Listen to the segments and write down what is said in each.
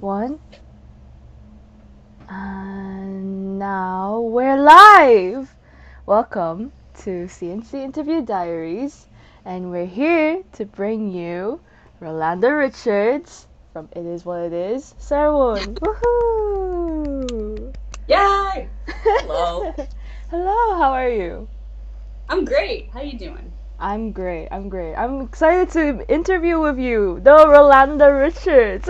everyone. And now we're live! Welcome to CNC Interview Diaries, and we're here to bring you Rolanda Richards from It Is What It Is, Sarwoon. Woohoo! Yay! Hello. Hello, how are you? I'm great. How you doing? I'm great. I'm excited to interview with you, the Rolanda Richards.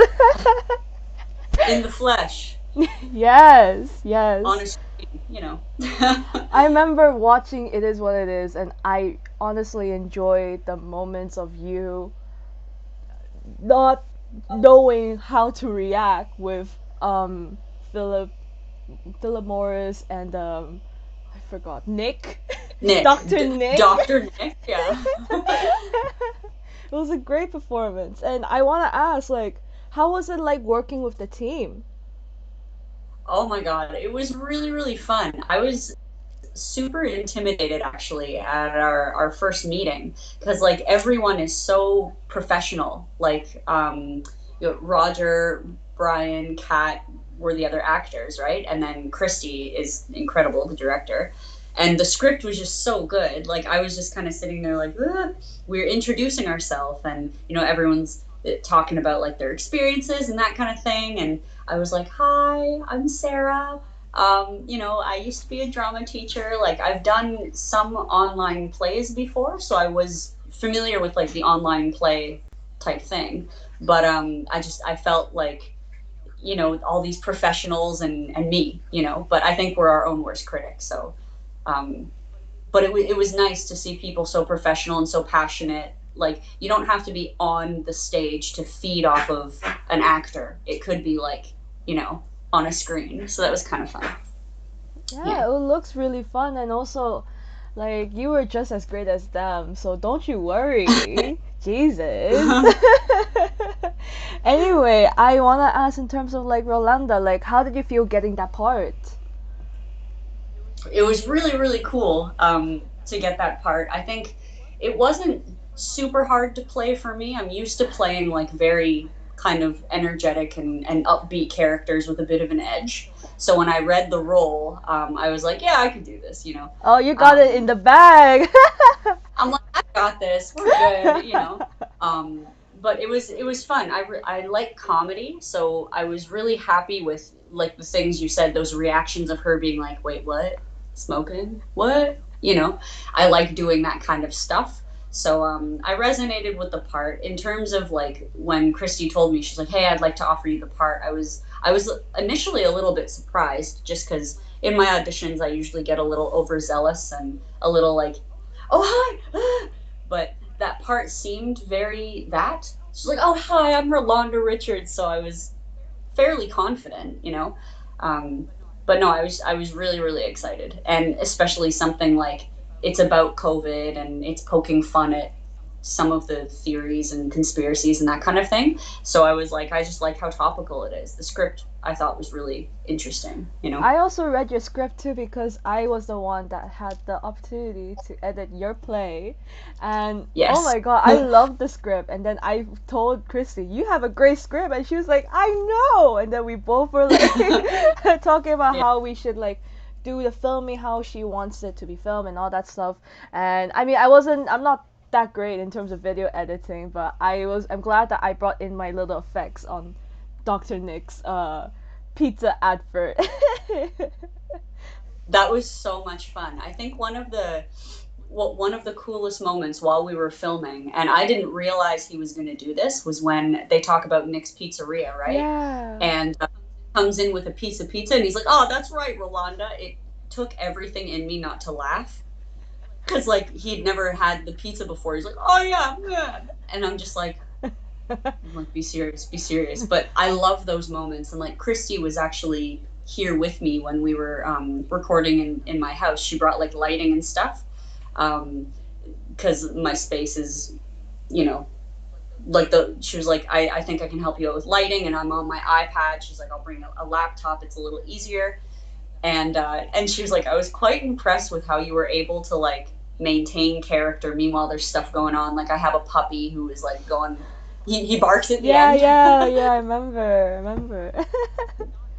In the flesh. Yes. On a screen. I remember watching It Is What It Is, and I honestly enjoyed the moments of you not knowing how to react with Philip Philip Morris and I forgot Nick. Nick. Dr. Nick. Dr. Nick, yeah. It was a great performance, and I want to ask, like, how was it like working with the team? Oh my god, it was really, really fun. I was super intimidated actually at our first meeting because like everyone is so professional. Like Roger, Brian, Kat were the other actors, right? And then Christy is incredible, the director. And the script was just so good. Like I was just kind of sitting there like, we're introducing ourselves, and everyone's talking about like their experiences and that kind of thing. And I was like, hi, I'm Sarah. I used to be a drama teacher. Like I've done some online plays before, so I was familiar with like the online play type thing. But I felt like, all these professionals and me, but I think we're our own worst critics. So, um, but it was nice to see people so professional and so passionate. Like you don't have to be on the stage to feed off of an actor. It could be like, on a screen. So that was kind of fun. Yeah, it looks really fun, and also, like, you were just as great as them, so don't you worry. Jesus. Anyway, I wanna ask in terms of like Rolanda, like, how did you feel getting that part? It was really, really cool to get that part. I think it wasn't super hard to play for me. I'm used to playing like very kind of energetic and upbeat characters with a bit of an edge. So when I read the role, I was like, yeah, I can do this. Oh, you got it in the bag. I'm like, I got this. We're good. Um, but it was fun. I like comedy, so I was really happy with like the things you said. Those reactions of her being like, wait, what? Smoking? What? I like doing that kind of stuff. So I resonated with the part. In terms of like when Christy told me, she's like, hey, I'd like to offer you the part. I was initially a little bit surprised, just because in my auditions I usually get a little overzealous and a little like, oh hi, but that part seemed very that. She's like, oh hi, I'm Rolanda Richards, so I was fairly confident. Um, but no, I was really, really excited, and especially something like it's about COVID and it's poking fun at some of the theories and conspiracies and that kind of thing. So I was like, I just like how topical it is. The script I thought was really interesting. I also read your script too because I was the one that had the opportunity to edit your play. And oh Yes. my god, I loved the script. And then I told Christy, you have a great script. And she was like, I know. And then we both were like talking about Yeah. how we should like do the filming, how she wants it to be filmed and all that stuff. And I mean, I'm not that great in terms of video editing, but I'm glad that I brought in my little effects on Dr. Nick's pizza advert. That was so much fun. I think one of the coolest moments while we were filming, and I didn't realize he was going to do this, was when they talk about Nick's Pizzeria, right? Yeah. And comes in with a piece of pizza, and he's like, "Oh, that's right, Rolanda." It took everything in me not to laugh, because like he'd never had the pizza before. He's like, "Oh yeah, yeah," and I'm like, be serious, be serious. But I love those moments. And like Christy was actually here with me when we were recording in my house. She brought like lighting and stuff because my space is, you know, she was like, I think I can help you out with lighting. And I'm on my iPad. She's like, I'll bring a laptop. It's a little easier. And she was like, I was quite impressed with how you were able to like maintain character. Meanwhile, there's stuff going on. Like I have a puppy who is like going He barks at the Yeah, end. yeah, yeah, I remember.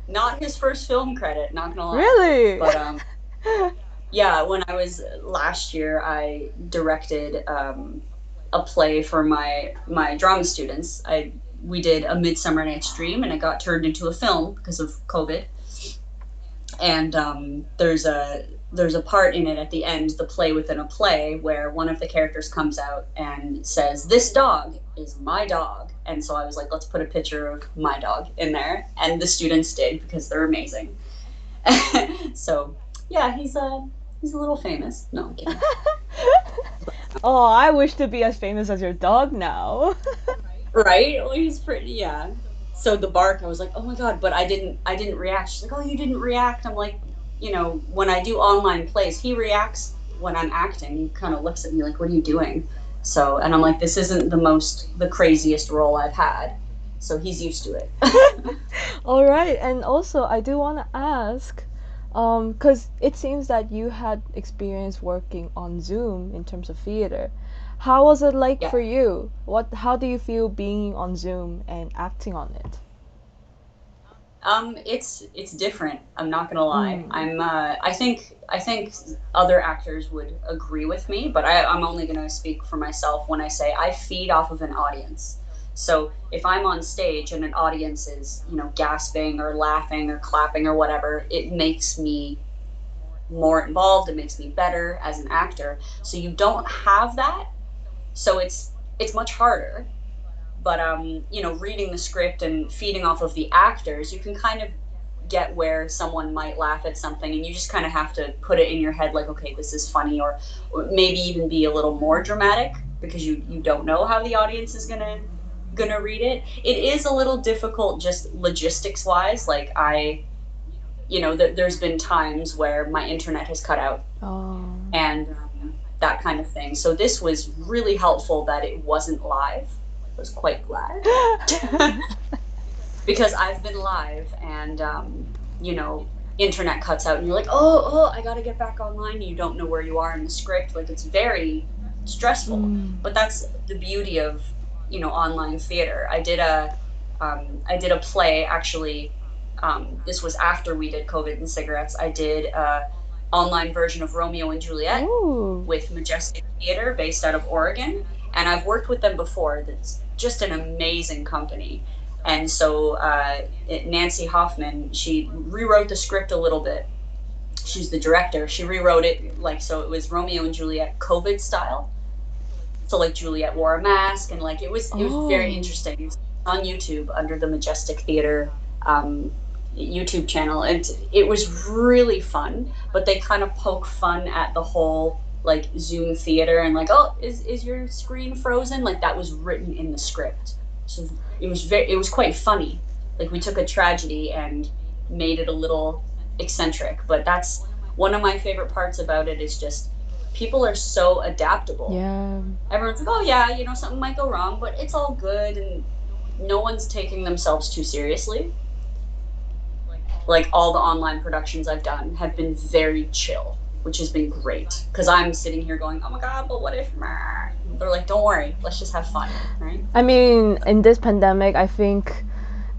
Not his first film credit, not gonna lie. Really? But yeah, when I was last year, I directed a play for my drama students. I We did A Midsummer Night's Dream, and it got turned into a film because of COVID. And there's a part in it at the end, the play within a play, where one of the characters comes out and says, "This dog is my dog." And so I was like, let's put a picture of my dog in there, and the students did because they're amazing. So yeah, he's a little famous. No, I'm kidding. Oh, I wish to be as famous as your dog now. Right? Well, he's pretty. Yeah. So the bark, I was like, oh my god, but I didn't react. She's like, oh, you didn't react. I'm like, when I do online plays, he reacts when I'm acting. He kind of looks at me like, what are you doing? So, and I'm like, this isn't the craziest role I've had. So he's used to it. All right, and also I do want to ask, because it seems that you had experience working on Zoom in terms of theater. How was it like Yeah. for you? How do you feel being on Zoom and acting on it? It's different. I'm not gonna lie. Mm. I think other actors would agree with me, but I'm only gonna speak for myself when I say I feed off of an audience. So if I'm on stage and an audience is, gasping or laughing or clapping or whatever, it makes me more involved. It makes me better as an actor. So you don't have that, so it's much harder. But reading the script and feeding off of the actors, you can kind of get where someone might laugh at something, and you just kind of have to put it in your head like, okay, this is funny, or maybe even be a little more dramatic because you don't know how the audience is gonna read it. It is a little difficult just logistics wise. Like there's been times where my internet has cut out, Oh. and that kind of thing. So this was really helpful that it wasn't live. I was quite glad. Because I've been live, and internet cuts out and you're like, oh, I got to get back online, and you don't know where you are in the script. Like, it's very stressful. Mm. But that's the beauty of online theater. I did a play, actually. This was after we did COVID and cigarettes. I did a online version of Romeo and Juliet Ooh. with Majestic Theater, based out of Oregon, and I've worked with them before. That's just an amazing company. And so Nancy Hoffman, she rewrote the script a little bit. She's the director. She rewrote it like, so it was Romeo and Juliet COVID style. So like Juliet wore a mask, and like it was very Oh. interesting. It's on YouTube under the Majestic Theater um, YouTube channel, and it was really fun. But they kind of poke fun at the whole like Zoom theater, and like, oh, is your screen frozen? Like, that was written in the script, so it was quite funny. Like, we took a tragedy and made it a little eccentric. But that's one of my favorite parts about it, is just people are so adaptable. Yeah. Everyone's like, oh yeah, something might go wrong, but it's all good, and no one's taking themselves too seriously. Like, all the online productions I've done have been very chill, which has been great. Because I'm sitting here going, oh my god, but what if? They're like, don't worry, let's just have fun, right? I mean, in this pandemic, I think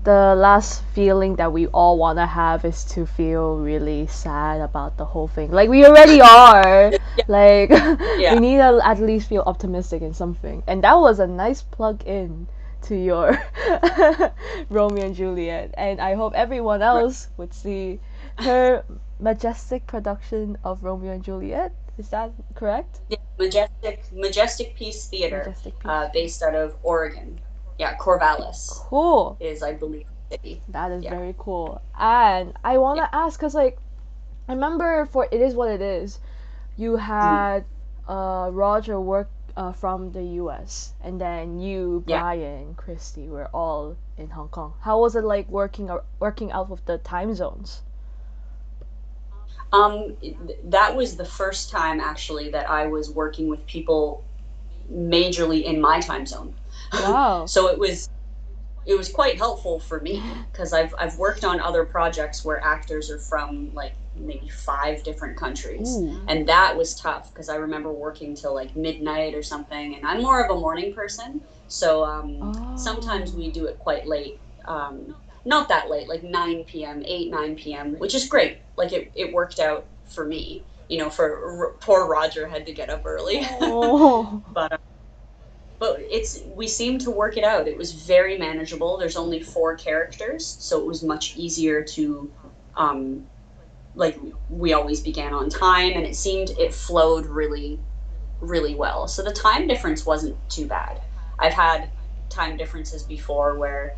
the last feeling that we all want to have is to feel really sad about the whole thing. Like, we already are. Yeah, Like, we yeah, need to at least feel optimistic in something. And that was a nice plug in to your Romeo and Juliet. And I hope everyone right. else would see her majestic production of Romeo and Juliet. Is that correct? Yeah, Majestic Peace Theater, Majestic Peace. based out of Oregon. Yeah, Corvallis Cool. is, I believe, the city. That is Yeah, very cool. And I want yeah. to ask, because, like, I remember for It Is What It Is, you Mhm. had Roger work from the US, and then you, Yeah. Brian, Christy were all in Hong Kong. How was it like working out of the time zones? That was the first time, actually, that I was working with people majorly in my time zone. Wow. So it was quite helpful for me, because I've worked on other projects where actors are from, like, maybe 5 different countries. Ooh. And that was tough because I remember working till like midnight or something. And I'm more of a morning person. So sometimes Oh. we do it quite late. Not that late, like 9 p.m., 8, 9 p.m., which is great. Like it worked out for me. Poor Roger had to get up early. Oh. but we seemed to work it out. It was very manageable. There's only 4 characters, so it was much easier to um, like we always began on time, and it flowed really really well. So the time difference wasn't too bad. I've had time differences before where,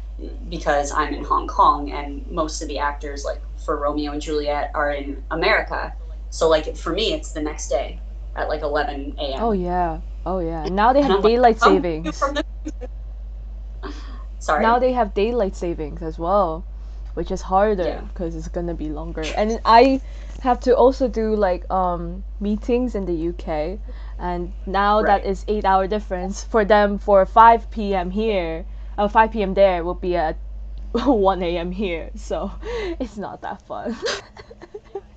because I'm in Hong Kong and most of the actors like for Romeo and Juliet are in America, so like for me it's the next day at like 11 Oh a.m. yeah. Oh yeah. Now they and have I'm like, daylight come you savings. from the Now sorry. they have daylight savings as well, which is harder Yeah. because it's gonna be longer. And I have to also do like meetings in the UK, and now that Right. is 8 hour difference for them. For 5 p.m. here, 5 p.m. there will be at 1 a.m. here, so it's not that fun.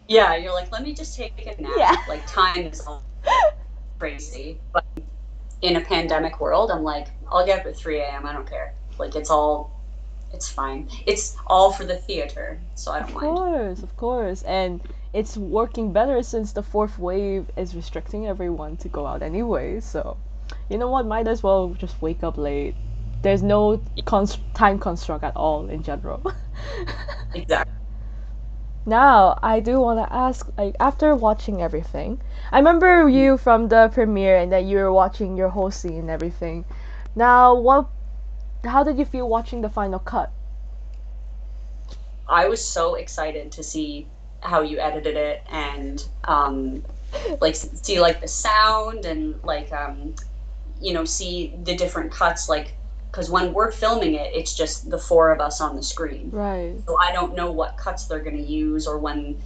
Yeah, you're like, let me just take a nap. Yeah. Like time is all crazy. But in a pandemic world, I'm like, I'll get up at 3 a.m. I don't care. Like it's fine. It's all for the theater, so I don't Of mind. course, of course. And it's working better since the fourth wave is restricting everyone to go out anyway. So, you know what? Might as well just wake up late. There's no time construct at all in general. Exactly. Now, I do want to ask, like, after watching everything, I remember you from the premiere and that you were watching your whole scene and everything. Now, how did you feel watching the final cut? I was so excited to see how you edited it and like see like the sound and like see the different cuts, like because when we're filming it, it's just the 4 of us on the screen. Right. So I don't know what cuts they're going to use, or when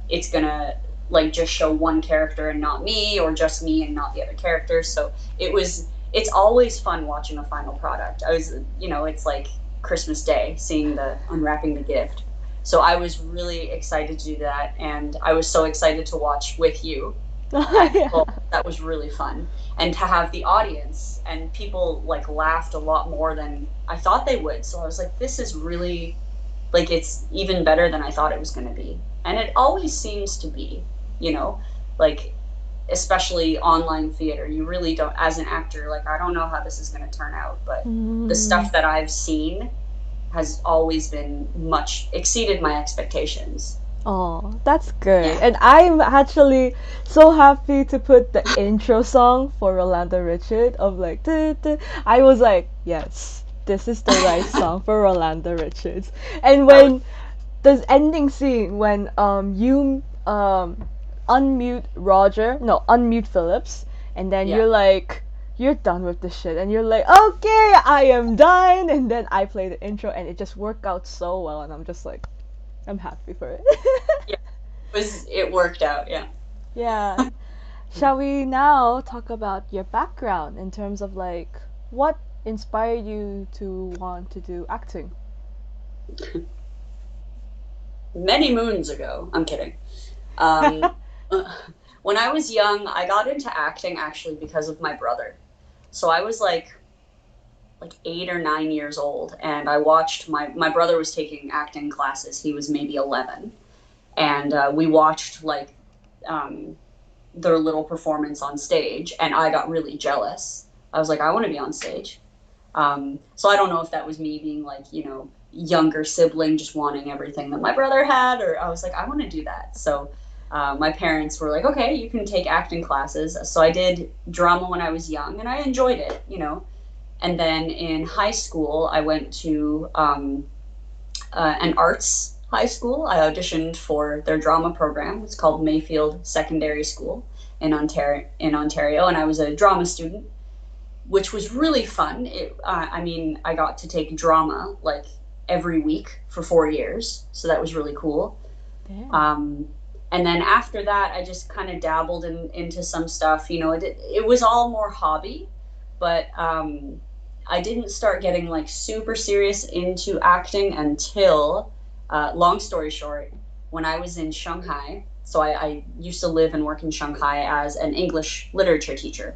it's going to like just show one character and not me, or just me and not the other characters. So it's always fun watching a final product. It's like Christmas Day, seeing the unwrapping the gift. So I was really excited to do that, and I was so excited to watch with you. And Yeah. well, that was really fun. And to have the audience, and people like laughed a lot more than I thought they would. So I was like, this is really like, it's even better than I thought it was going to be. And it always seems to be, you know, like especially online theater. You really don't, as an actor, like I don't know how this is going to turn out, but the Mm. stuff that I've seen has always been much exceeded my expectations. Oh, that's good. Yeah. And I'm actually so happy to put the intro song for Rolando Richard of like duh, duh. I was like, yes, this is the right song for Rolando Richards. And That was when the ending scene when you unmute Roger, no, unmute Phillips, and then yeah. you're done with this shit and you're like, okay, I am done, and then I play the intro and it just worked out so well and I'm just like I'm happy for it. Yeah. It worked out, yeah. Yeah. Shall we now talk about your background in terms of like what inspired you to want to do acting? Many moons ago. I'm kidding. Um, when I was young, I got into acting actually because of my brother. So I was like 8 or 9 years old, and I watched my brother was taking acting classes. He was maybe 11, and we watched like um, their little performance on stage, and I got really jealous. I was like, I want to be on stage. So I don't know if that was me being like, younger sibling, just wanting everything that my brother had, or I was like, I want to do that. So my parents were like, okay, you can take acting classes. So I did drama when I was young, and I enjoyed it. And then in high school, I went to an arts high school. I auditioned for their drama program. It's called Mayfield Secondary School in Ontario, and I was a drama student, which was really fun. I got to take drama like every week for 4 years, so that was really cool. Damn. Um, and then after that, I just kind of dabbled into some stuff. It was all more hobby, but I didn't start getting like super serious into acting until, long story short, when I was in Shanghai. So I used to live and work in Shanghai as an English literature teacher.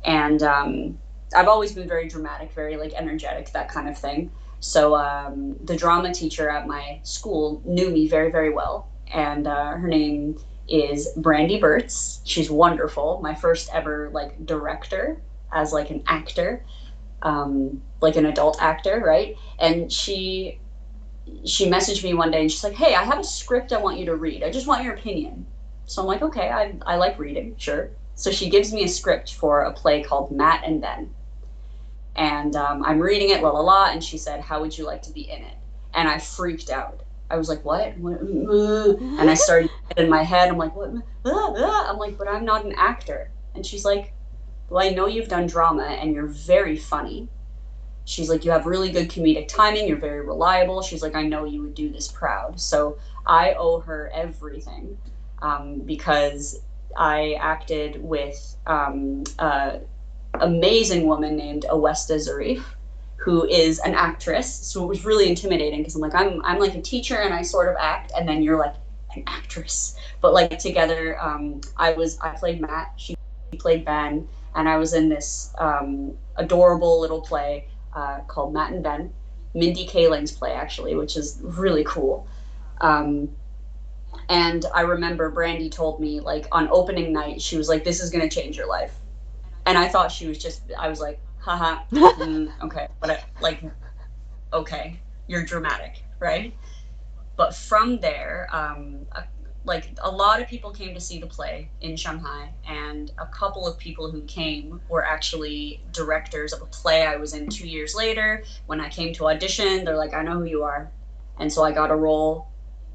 And I've always been very dramatic, very like energetic, that kind of thing. So the drama teacher at my school knew me very, very well, and her name is Brandy Burtz. She's wonderful. My first ever like director as like an actor, like an adult actor, right? And she messaged me one day and she's like, "Hey, I have a script I want you to read. I just want your opinion." So I'm like, "Okay, I like reading, sure." So she gives me a script for a play called Matt and Ben. And I'm reading it, la la la, and she said, "How would you like to be in it?" And I freaked out. I was like, "What?" And I started in my head. I'm like, "What?" I'm like, "But I'm not an actor." And she's like, "Well, I know you've done drama and you're very funny." She's like, "You have really good comedic timing. You're very reliable." She's like, "I know you would do this proud." So I owe her everything, because I acted with amazing woman named Awesta Zarif, who is an actress. So it was really intimidating because I'm like, I'm like a teacher and I sort of act, and then you're like an actress. But like together, I played Matt, she played Ben, and I was in this adorable little play called Matt and Ben, Mindy Kaling's play actually, which is really cool. Um, and I remember Brandy told me like on opening night, she was like, "This is gonna change your life." And I thought she was just, I was like, haha, okay, but like, okay, you're dramatic, right? But from there, like a lot of people came to see the play in Shanghai, and a couple of people who came were actually directors of a play I was in 2 years later. When I came to audition, they're like, "I know who you are." And so I got a role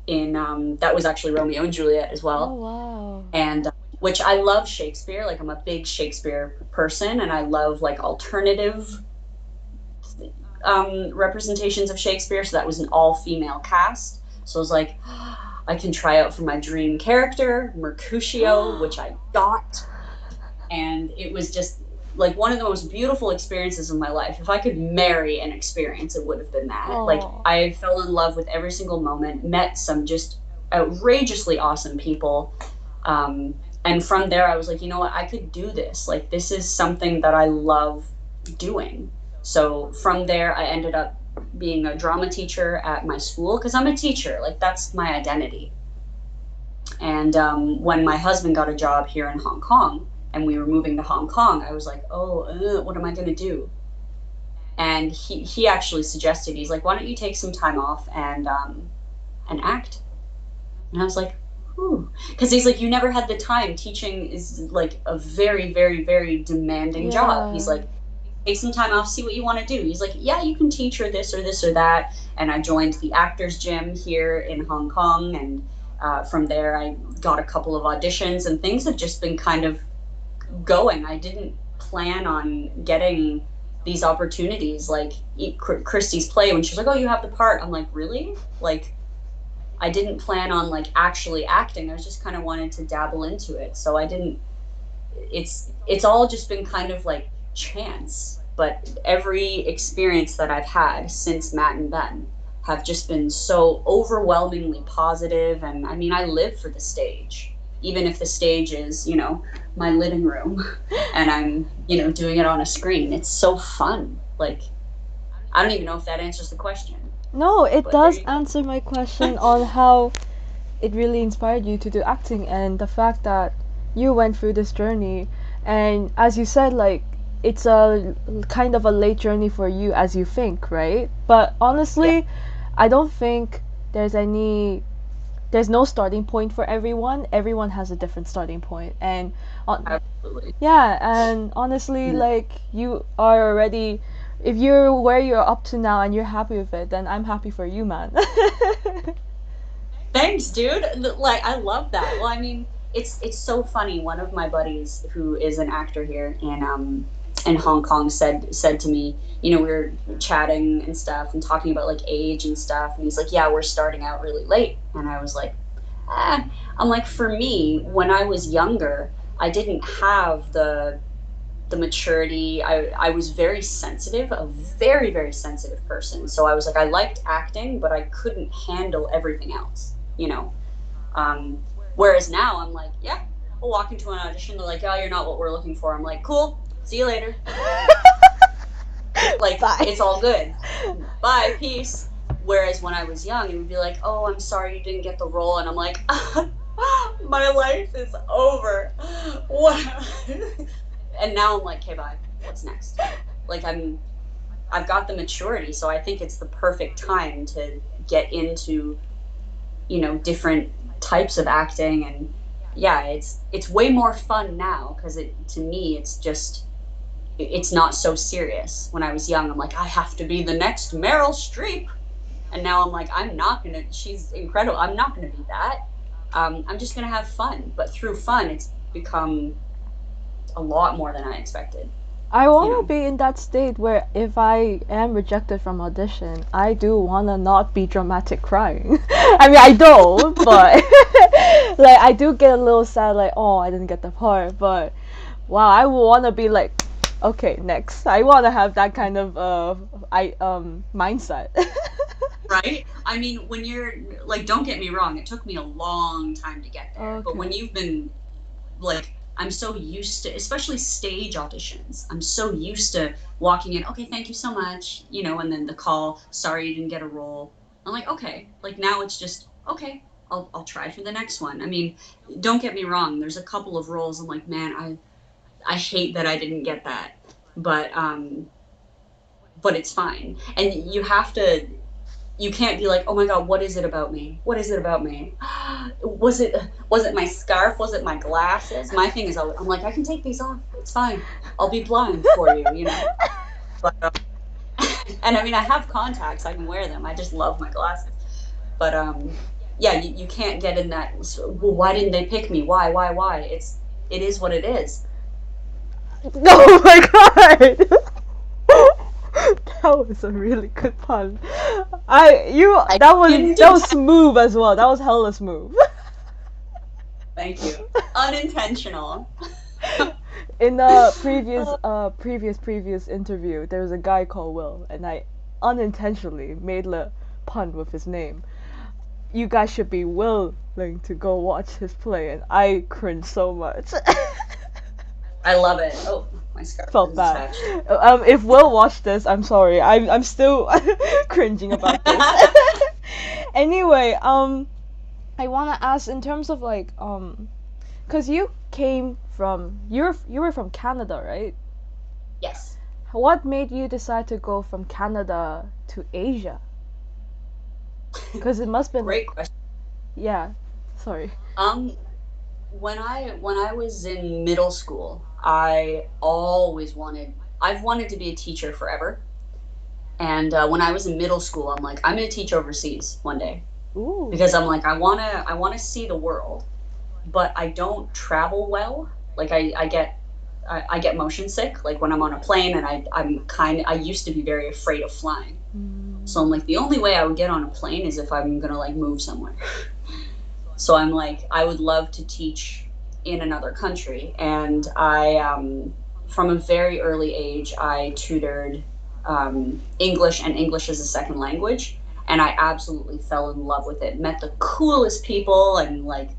in, that was actually Romeo and Juliet as Oh well. wow. And which I love Shakespeare. Like I'm a big Shakespeare person, and I love like alternative representations of Shakespeare. So that was an all-female cast. So I was like, I can try out for my dream character, Mercutio, which I got, and it was just like one of the most beautiful experiences of my life. If I could marry an experience, it would have been that. Like Oh. I fell in love with every single moment, met some just outrageously awesome people. And from there, I was like, you know what, I could do this. Like, this is something that I love doing. So from there, I ended up being a drama teacher at my school because I'm a teacher. Like, that's my identity. And when my husband got a job here in Hong Kong and we were moving to Hong Kong, I was like, oh, what am I going to do? And he actually suggested, he's like, why don't you take some time off and act? And I was like, whew. Because he's like, you never had the time. Teaching is like a very, very, very demanding job. He's Yeah. like, take some time off, see what you want to do. He's like, yeah, you can teach her this or this or that. And I joined the actors gym here in Hong Kong. And from there, I got a couple of auditions, and things have just been kind of going. I didn't plan on getting these opportunities. Like Christy's play, when she's like, oh, you have the part. I'm like, really? Like, I didn't plan on like actually acting. I was just kind of wanted to dabble into it. So I didn't, it's all just been kind of like chance. But every experience that I've had since Matt and Ben have just been so overwhelmingly positive. And I mean, I live for the stage, even if the stage is, my living room and I'm, doing it on a screen. It's so fun. Like, I don't even know if that answers the question, No, it but there does you go. answer my question on how it really inspired you to do acting, and the fact that you went through this journey, and as you said, like, it's a kind of a late journey for you as you think, right? But Yeah, honestly, I don't think there's no starting point for everyone. Everyone has a different starting point, and absolutely. yeah, and honestly, Yeah. like, you are already, if you're where you're up to now and you're happy with it, then I'm happy for you, man. Thanks, dude. Like, I love that. Well, I mean, it's so funny. One of my buddies who is an actor here in Hong Kong said to me, we were chatting and stuff and talking about like age and stuff, and he's like, "Yeah, we're starting out really late." And I was like, ah. I'm like, for me, when I was younger, I didn't have the maturity. I was very sensitive, a very, very sensitive person. So I was like, I liked acting, but I couldn't handle everything else, you know? Whereas now I'm like, yeah, we'll walk into an audition. They're like, oh, you're not what we're looking for. I'm like, cool. See you later. Like, Bye. it's all good. Bye, peace. Whereas when I was young, it would be like, oh, I'm sorry you didn't get the role. And I'm like, my life is over. What? And now I'm like, okay, bye. What's next? Like, I've got the maturity, so I think it's the perfect time to get into, different types of acting. And yeah, it's way more fun now because to me it's not so serious. When I was young, I'm like, I have to be the next Meryl Streep, and now I'm like, I'm not gonna. She's incredible. I'm not gonna be that. I'm just gonna have fun. But through fun, it's become a lot more than I expected. I You want to know, be in that state where if I am rejected from audition, I do want to not be dramatic crying. I mean, I don't, but like I do get a little sad, like, oh, I didn't get the part. But wow, I want to be like, okay, next. I want to have that kind of mindset. right? I mean, when you're like, don't get me wrong, it took me a long time to get there. But when Okay. you've been like, I'm so used to, especially stage auditions. I'm so used to walking in, okay, thank you so much, and then the call, sorry you didn't get a role. I'm like, okay, like now it's just, okay, I'll try for the next one. I mean, don't get me wrong, there's a couple of roles I'm like, man, I hate that I didn't get that. But it's fine. And you can't be like, oh my god, what is it about me? What is it about me? Was it my scarf? Was it my glasses? My thing is, I'm like, I can take these off. It's fine. I'll be blind for you. But and I mean, I have contacts. I can wear them. I just love my glasses. But yeah, you can't get in that. Well, why didn't they pick me? Why? It is what it is. Oh my god! That was a really good pun. I That was didn't that do was that. smooth as well. That was hella smooth. Thank you. Unintentional. In a previous Uh, previous interview, there was a guy called Will, and I unintentionally made a pun with his name. You guys should be willing to go watch his play, and I cringed so much. I love it. Oh, my scarf Felt is bad. attached. If Will watched this, I'm sorry. I'm still cringing about this. Anyway, I wanna ask in terms of like cause you were from Canada, right? Yes. What made you decide to go from Canada to Asia? Cause it must been Great like, question. yeah. Sorry. Um, when I was in middle school, I've wanted to be a teacher forever. And when I was in middle school, I'm like, I'm gonna teach overseas one day Ooh. because I'm like, I wanna see the world, but I don't travel well. Like I get motion sick. Like when I'm on a plane, and I used to be very afraid of flying. So I'm like, the only way I would get on a plane is if I'm gonna like move somewhere. So I'm like, I would love to teach in another country. And from a very early age, I tutored English and English as a second language. And I absolutely fell in love with it. Met the coolest people. And like,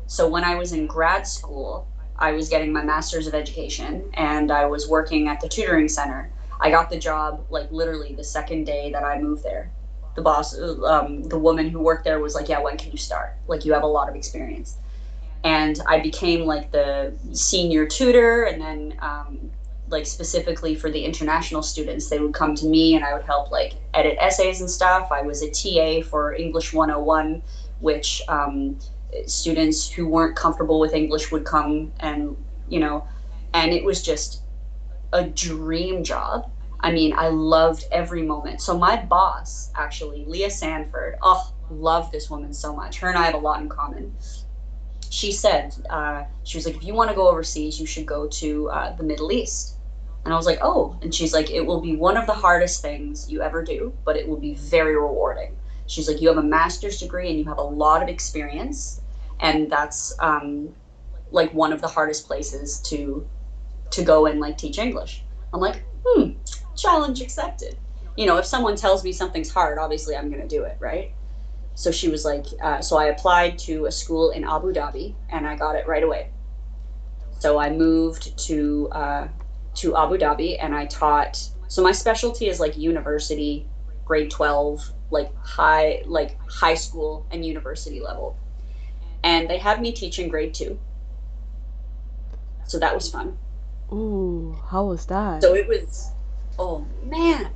so when I was in grad school, I was getting my master's of education and I was working at the tutoring center. I got the job like literally the second day that I moved there. The woman who worked there was like, yeah, when can you start? Like, you have a lot of experience. And I became like the senior tutor. And then, like, specifically for the international students, they would come to me and I would help like edit essays and stuff. I was a TA for English 101, which students who weren't comfortable with English would come you know, and it was just a dream job. I mean, I loved every moment. So my boss, actually, Leah Sanford, oh, love this woman so much. Her and I have a lot in common. She said, she was like, if you want to go overseas, you should go to the Middle East. And I was like, oh. And she's like, it will be one of the hardest things you ever do, but it will be very rewarding. She's like, you have a master's degree and you have a lot of experience. And that's like one of the hardest places to go and like teach English. I'm like, challenge accepted. If someone tells me something's hard, obviously I'm going to do it, right? So she was like, so I applied to a school in Abu Dhabi and I got it right away. So I moved to Abu Dhabi and I taught. So my specialty is like university, grade 12, like high school and university level. And they had me teaching grade 2. So that was fun. Ooh, how was that? So it was, oh man.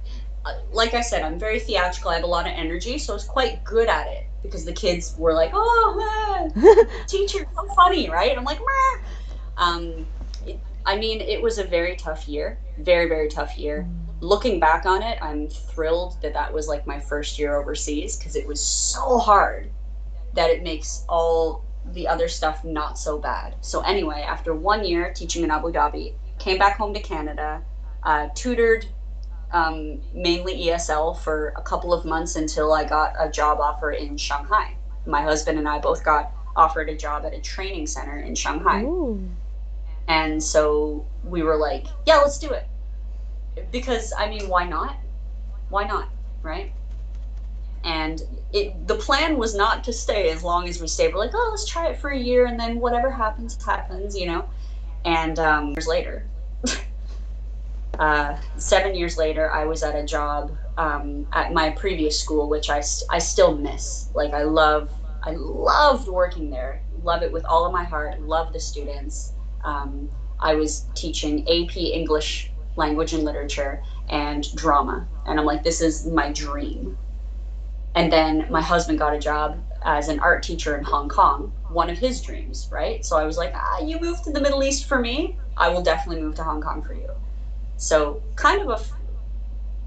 Like I said, I'm very theatrical. I have a lot of energy, so I was quite good at it because the kids were like, "Oh man, teacher, so funny, right?" And I'm like, "Meh." I mean, it was a very tough year, very, very tough year. Looking back on it, I'm thrilled that that was like my first year overseas because it was so hard that it makes all the other stuff not so bad. So, anyway, after 1 year teaching in Abu Dhabi, came back home to Canada, tutored mainly ESL for a couple of months until I got a job offer in Shanghai. My husband and I both got offered a job at a training center in Shanghai. Ooh. And so we were like, yeah, let's do it. Because, I mean, why not? Why not? Right? And the plan was not to stay as long as we stayed. We're like, oh, let's try it for a year and then whatever happens, happens, you know? And years later, 7 years later, I was at a job at my previous school, which I still miss. Like, I loved working there. Love it with all of my heart. Love the students. I was teaching AP English language and literature and drama. And I'm like, this is my dream. And then my husband got a job as an art teacher in Hong Kong, one of his dreams, right? So I was like, you moved to the Middle East for me. I will definitely move to Hong Kong for you. So kind of a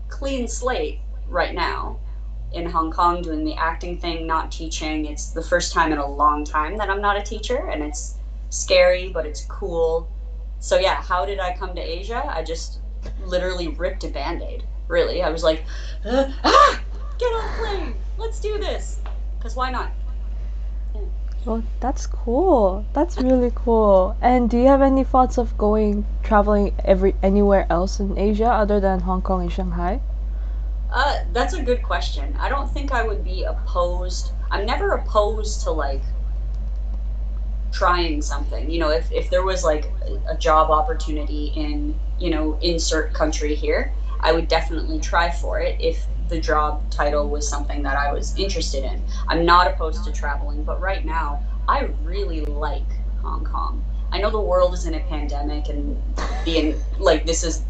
clean slate right now in Hong Kong doing the acting thing, not teaching. It's the first time in a long time that I'm not a teacher, and it's scary, but it's cool. So yeah, how did I come to Asia? I just literally ripped a Band-Aid. Really, I was like, get on a plane, let's do this, because why not? Well, that's cool. That's really cool. And do you have any thoughts of traveling anywhere else in Asia other than Hong Kong and Shanghai? That's a good question. I don't think I would be opposed. I'm never opposed to like trying something. You know, if there was like a job opportunity in, you know, insert country here, I would definitely try for it if the job title was something that I was interested in. I'm not opposed to traveling, but right now I really like Hong Kong. I know the world is in a pandemic and being like this is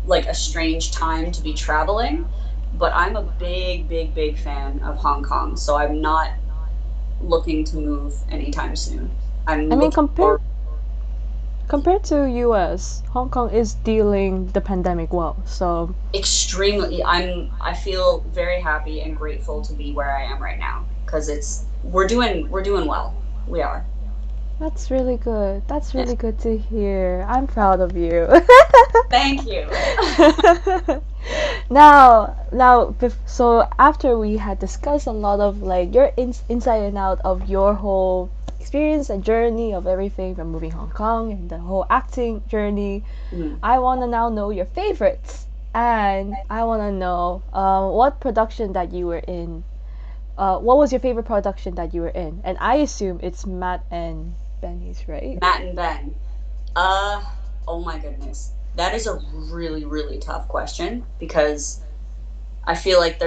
like a strange time to be traveling, but I'm a big, big, big fan of Hong Kong, so I'm not looking to move anytime soon. I'm I mean, looking for compared to US, Hong Kong is dealing the pandemic well. So extremely. I feel very happy and grateful to be where I am right now because we're doing well. We are. that's really good. That's Yes. really good to hear. I'm proud of you. Thank you. So after we had discussed a lot of like your inside and out of your whole experience and journey of everything from moving Hong Kong and the whole acting journey, Mm. I want to now know your favorites, and I want to know what production that you were in. What was your favorite production that you were in? And I assume it's Matt and Benny's, right? Matt and Ben. Uh, oh my goodness. That is a really, really tough question because I feel like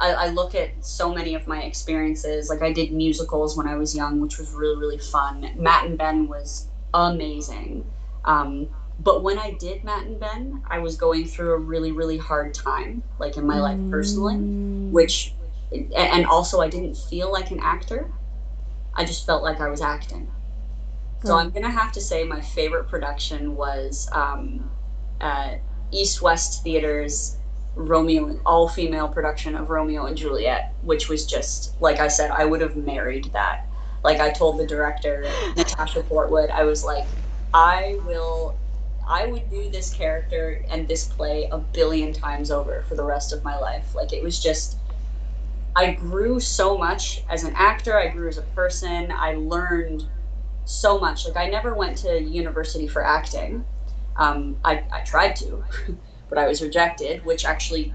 I look at so many of my experiences. Like I did musicals when I was young, which was really, really fun. Matt and Ben was amazing. Um, but when I did Matt and Ben, I was going through a really, really hard time, like in my life personally, Mm. which, and also I didn't feel like an actor. I just felt like I was acting. So I'm Right. gonna have to say my favorite production was uh, East West Theater's Romeo, all female production of Romeo and Juliet, which was just like I said, I would have married that. Like I told the director, Natasha Portwood, I was like, I will, I would do this character and this play a billion times over for the rest of my life. Like it was just, I grew so much as an actor, I grew as a person, I learned so much. Like I never went to university for acting. I tried to, but I was rejected, which actually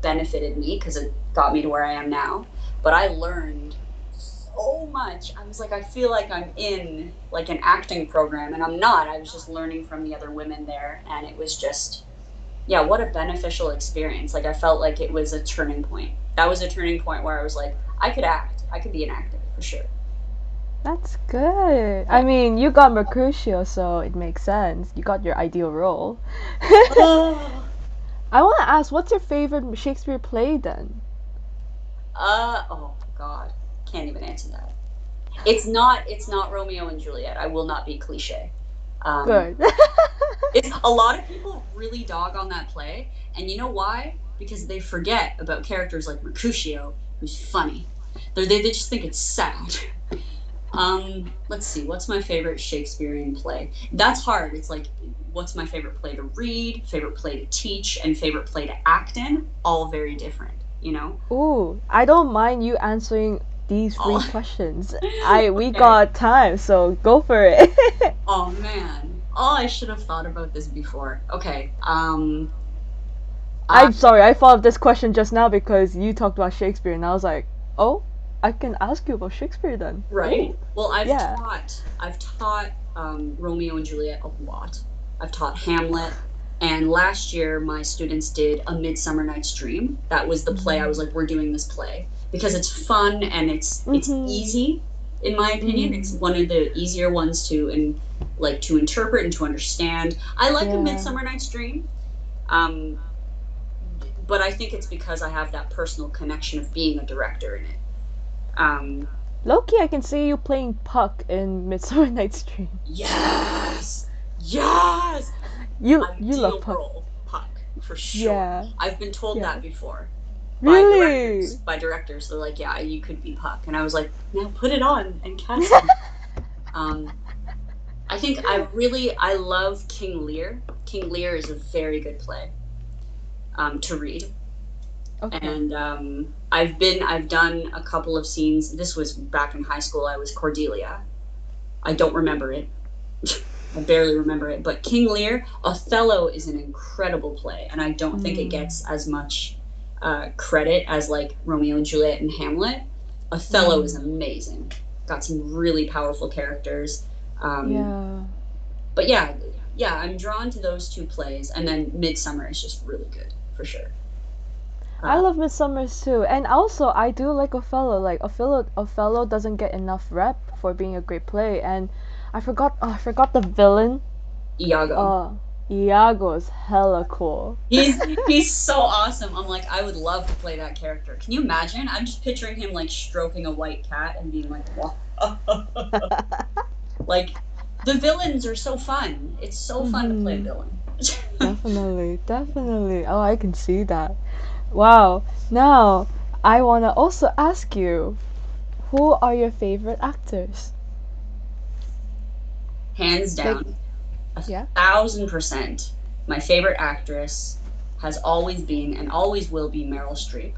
benefited me because it got me to where I am now. But I learned so much. I was like, I feel like I'm in like an acting program, and I'm not. I was just learning from the other women there, and it was just, yeah, what a beneficial experience. Like I felt like it was a turning point. That was a turning point where I was like, I could act. I could be an actor for sure. That's good. I mean, you got Mercutio, so it makes sense. You got your ideal role. Oh. I want to ask, what's your favorite Shakespeare play then? Oh God, can't even answer that. It's not Romeo and Juliet. I will not be cliche. Um, Good. it's a lot of people really dog on that play, and you know why? Because they forget about characters like Mercutio, who's funny. They just think it's sad. Let's see. What's my favorite Shakespearean play? That's hard. It's like, what's my favorite play to read, favorite play to teach, and favorite play to act in? All very different, you know? Ooh, I don't mind you answering these three Oh, questions. We okay. got time, so go for it. Oh man. Oh, I should have thought about this before. Okay. I I'm sorry, I thought of this question just now because you talked about Shakespeare, and I was like, oh, I can ask you about Shakespeare then. right. Ooh, Well, yeah. I've taught Romeo and Juliet a lot. I've taught Hamlet, and last year my students did A Midsummer Night's Dream. That was the play. I was like, we're doing this play because it's fun and it's Mhm. easy. In my opinion, it's Mm. one of the easier ones to interpret and to understand. I like A Yeah. Midsummer Night's Dream. Um, but I think it's because I have that personal connection of being a director in it. Um, Loki, I can see you playing Puck in Midsummer Night's Dream. yes, yes, You love ideal Puck. role, Puck for sure. Yeah. I've been told Yeah. that before by directors. Really? By directors, they're like, "Yeah, you could be Puck," and I was like, "Now put it on and cast me." Um, I think I love King Lear. King Lear is a very good play to read. Okay. And I've done a couple of scenes. This was back in high school. I was Cordelia. I don't remember it. I barely remember it. But King Lear, Othello is an incredible play, and I don't think it Mm. gets as much credit as like Romeo and Juliet and Hamlet. Othello is Mm. amazing. Got some really powerful characters. Um, Yeah. but yeah, yeah, I'm drawn to those two plays, and then Midsummer is just really good for sure. I Uh, love Midsummer's too, and also I do like Othello. Like Othello doesn't get enough rep for being a great play, and I forgot the villain. Iago. Uh, Iago's hella cool. He's so awesome. I'm like, I would love to play that character. Can you imagine? I'm just picturing him like stroking a white cat and being like, "Wow." Like the villains are so fun. It's so fun to play a Mhm. villain. Definitely, definitely. Oh, I can see that. Wow. Now, I wanna also ask you, who are your favorite actors? Hands Like, down, a yeah, 1000%. My favorite actress has always been and always will be Meryl Streep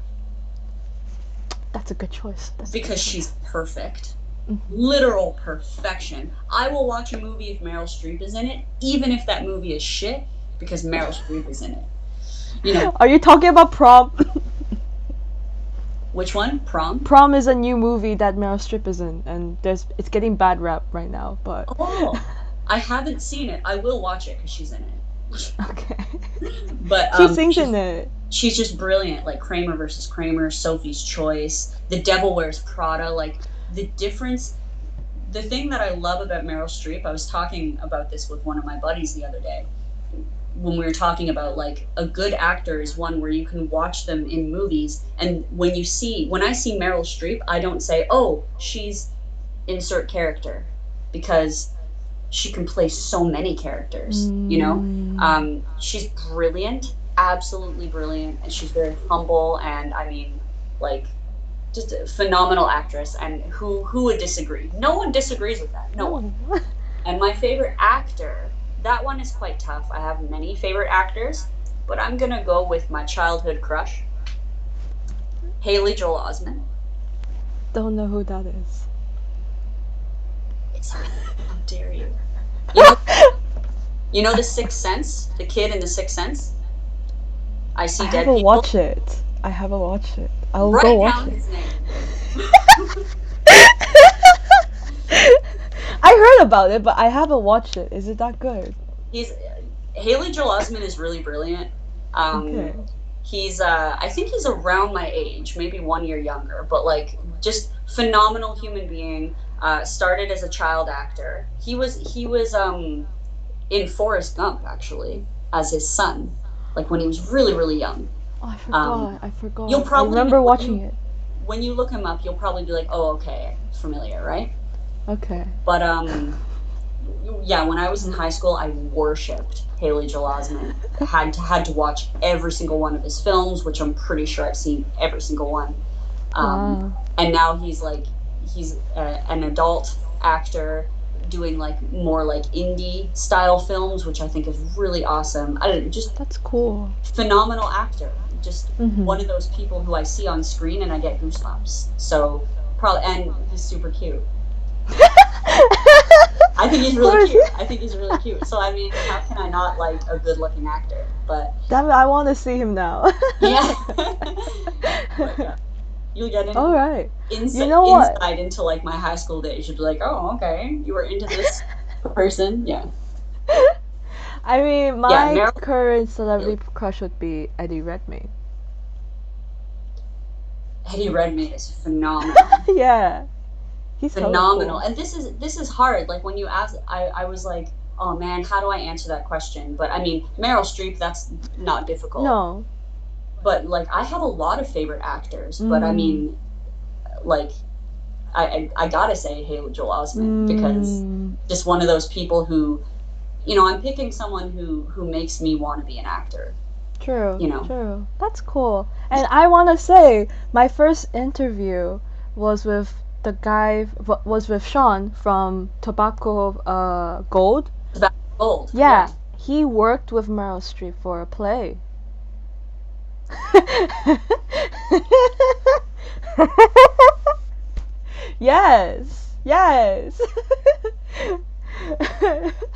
that's a good choice. That's a good because choice. she's perfect. Mhm. Literal perfection. I will watch a movie if Meryl Streep is in it, even if that movie is shit, because Meryl Streep is in it. You know, Are you talking about Prom? which one? Prom? Prom is a new movie that Meryl Streep is in, and it's getting bad rap right now. But Oh, I haven't seen it. I will watch it because she's in it. okay, But she sings in it. she's just brilliant. Like Kramer versus Kramer, Sophie's Choice, The Devil Wears Prada. Like the difference. The thing that I love about Meryl Streep, I was talking about this with one of my buddies the other day when we were talking about like a good actor is one where you can watch them in movies, and when I see Meryl Streep, I don't say, oh, she's insert character, because she can play so many characters, you know. Mm, She's brilliant, absolutely brilliant, and she's very humble, and I mean, like, just a phenomenal actress. And who would disagree? No one disagrees with that, no one. no. And my favorite actor, that one is quite tough. I have many favorite actors, but I'm gonna go with my childhood crush, Haley Joel Osment. Don't know who that is. It's how dare you? You know, you know The Sixth Sense, the kid in The Sixth Sense. I I see dead haven't people. watched it. I haven't watched it. I'll go Write watch down it. his name. I heard about it, but I haven't watched it. Is it that good? He's Haley Joel Osment is really brilliant. Okay. He's I think he's around my age, maybe 1 year younger, but like just phenomenal human being. Started as a child actor. He was in Forrest Gump actually as his son, like when he was really really young. Oh, I Um, forgot. I you'll forgot. I probably remember watching it. when you look him up, you'll probably be like, oh okay, familiar, right? Okay. But yeah, when I was in high school, I worshipped Haley Joel Osment. Had to watch every single one of his films, which I'm pretty sure I've seen every single one. Um, Wow. and now he's an adult actor doing like more like indie style films, which I think is really awesome. I don't just That's cool. phenomenal actor. Just Mhm. one of those people who I see on screen and I get goosebumps. So probably, and he's super cute. I think he's really cute. I think he's really cute. So I mean, how can I not like a good-looking actor? But Damn it, I want to see him now. yeah, but yeah, you'll get All right. You know what? insight into like my high school days. You'd be like, oh, okay, you were into this person. Yeah, I mean, yeah. my Meryl, current celebrity crush would be Eddie Redmayne. Eddie Redmayne is phenomenal. Yeah, he's hella Phenomenal. cool. And this is hard. Like when you ask, I was like, oh man, how do I answer that question? But I mean, Meryl Streep, that's not difficult. No. But like, I have a lot of favorite actors. But I Mm. mean, like, I gotta say Haley Joel Osment because Mm. just one of those people who, I'm picking someone who makes me want to be an actor. True. You know, True. That's cool. And I want to say, my first interview was with the guy was with Sean from Tobacco Gold. it's about gold. Yeah, Yeah. he worked with Meryl Streep for a play. Yes. Yes.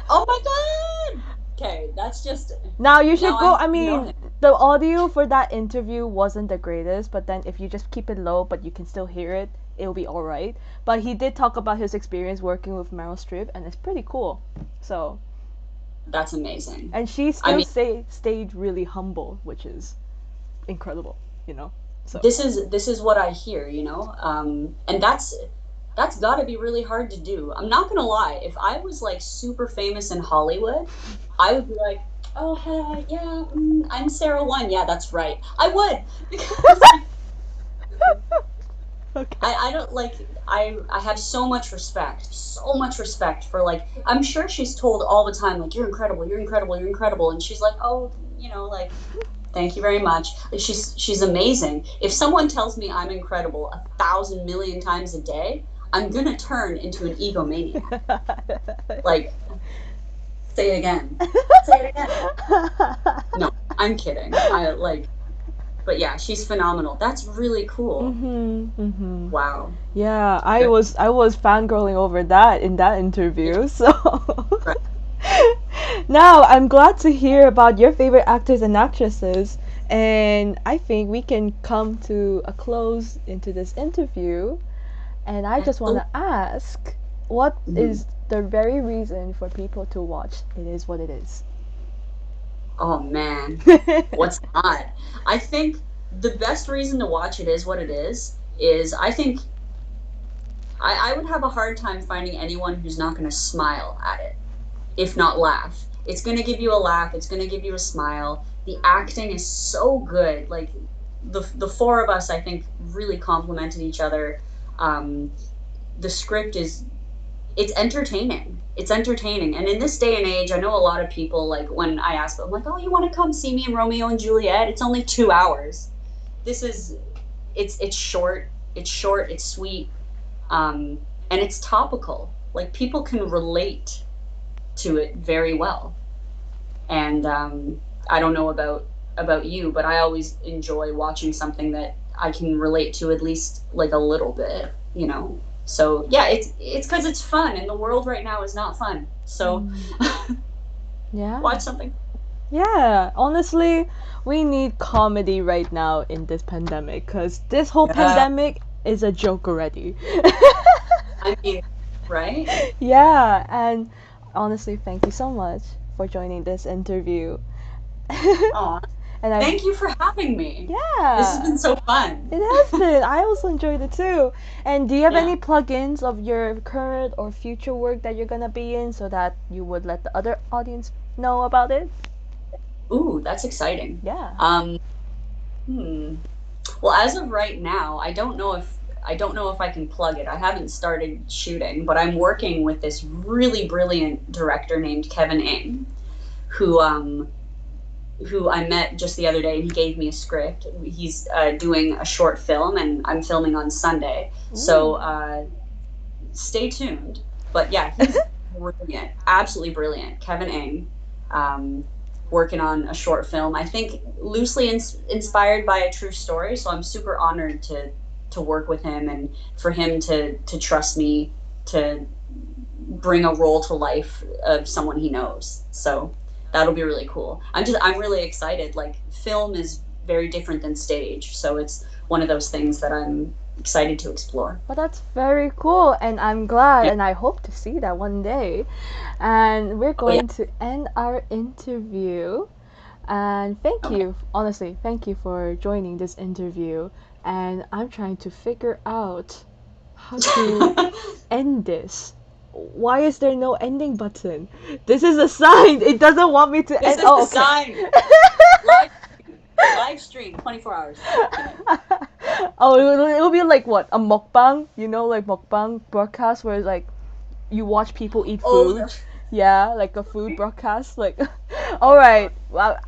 Oh my god. Okay, that's just Now you should now go. I I know mean, him. the audio for that interview wasn't the greatest, but then if you just keep it low, but you can still hear it, it'll be all right. But he did talk about his experience working with Meryl Streep, and it's pretty cool. So, That's amazing. and she I still mean, stayed really humble, which is incredible, you know. So, this is what I hear, and that's got to be really hard to do. I'm not gonna lie. If I was like super famous in Hollywood, I would be like, oh hey, yeah, I'm Sarah One. Yeah, that's right. I would because okay. I don't like I have so much respect for like I'm sure she's told all the time like you're incredible, you're incredible, you're incredible, and she's like oh like thank you very much. She's amazing. If someone tells me I'm incredible 1,000 million times a day, I'm gonna turn into an egomaniac. Like, say it again. Say it again. No, I'm kidding. But yeah, she's phenomenal. That's really cool. Mhm. Mhm. Wow. Yeah, I Good. was fangirling over that in that Yeah, interview. So right. now I'm glad to hear about your favorite actors and actresses, and I think we can come to a close into this interview. And I just want to ask, what Mhm. is the very reason for people to watch It Is What It Is? Oh man, what's not? I think the best reason to watch it is what it is I think I would have a hard time finding anyone who's not going to smile at it, if not laugh. It's going to give you a laugh, it's going to give you a smile. The acting is so good. Like the four of us I think really complemented each other. Um the script is it's entertaining. It's entertaining. And in this day and age, I know a lot of people like when I ask them like, "Oh, you want to come see me in Romeo and Juliet?" It's only 2 hours. This is it's short. It's short, it's sweet. And it's topical. Like people can relate to it very well. And I don't know about you, but I always enjoy watching something that I can relate to at least like a little bit. So yeah, it's because it's fun, and the world right now is not fun. So Mm. Yeah. watch something. Yeah, honestly, we need comedy right now in this pandemic because this whole Yeah. pandemic is a joke already. I mean, right? Yeah, and honestly, thank you so much for joining this interview. Oh, And I, thank you for having me. This has yeah, been so fun. it has been. I also enjoyed it too. And do you have Yeah. any plugins of your current or future work that you're gonna be in so that you would let the other audience know about it? Ooh, that's exciting. Yeah. Um, hmm. Well, as of right now, I don't know if I can plug it. I haven't started shooting, but I'm working with this really brilliant director named Kevin Ng, who who I met just the other day, and he gave me a script. He's doing a short film, and I'm filming on Sunday. So Ooh. stay tuned. But yeah, he's brilliant, absolutely brilliant. Kevin Ng, um, working on a short film. I think loosely inspired by a true story. So I'm super honored to work with him and for him to trust me to bring a role to life of someone he knows. So that'll be really cool. I'm really excited. Like film is very different than stage, so it's one of those things that I'm excited to explore. Well, that's very cool, and I'm glad, Yeah. and I hope to see that one day. And we're Oh yeah. going to end our interview. And thank Okay. you, honestly, thank you for joining this interview. And I'm trying to figure out how to end this. Why is there no ending button? This is a sign. It doesn't want me to This end. is Oh, the okay. sign. Live live stream 24 hours. Kidding. Oh, it'll be like what? A mukbang? You know, like mukbang broadcast where it's like you watch people eat Oh, food. Yeah, like a food broadcast. Like, all right, well,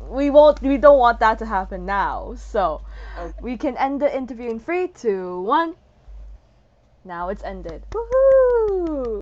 we don't want that to happen now. So, okay. we can end the interview in three, two, one. Now it's ended. Woohoo!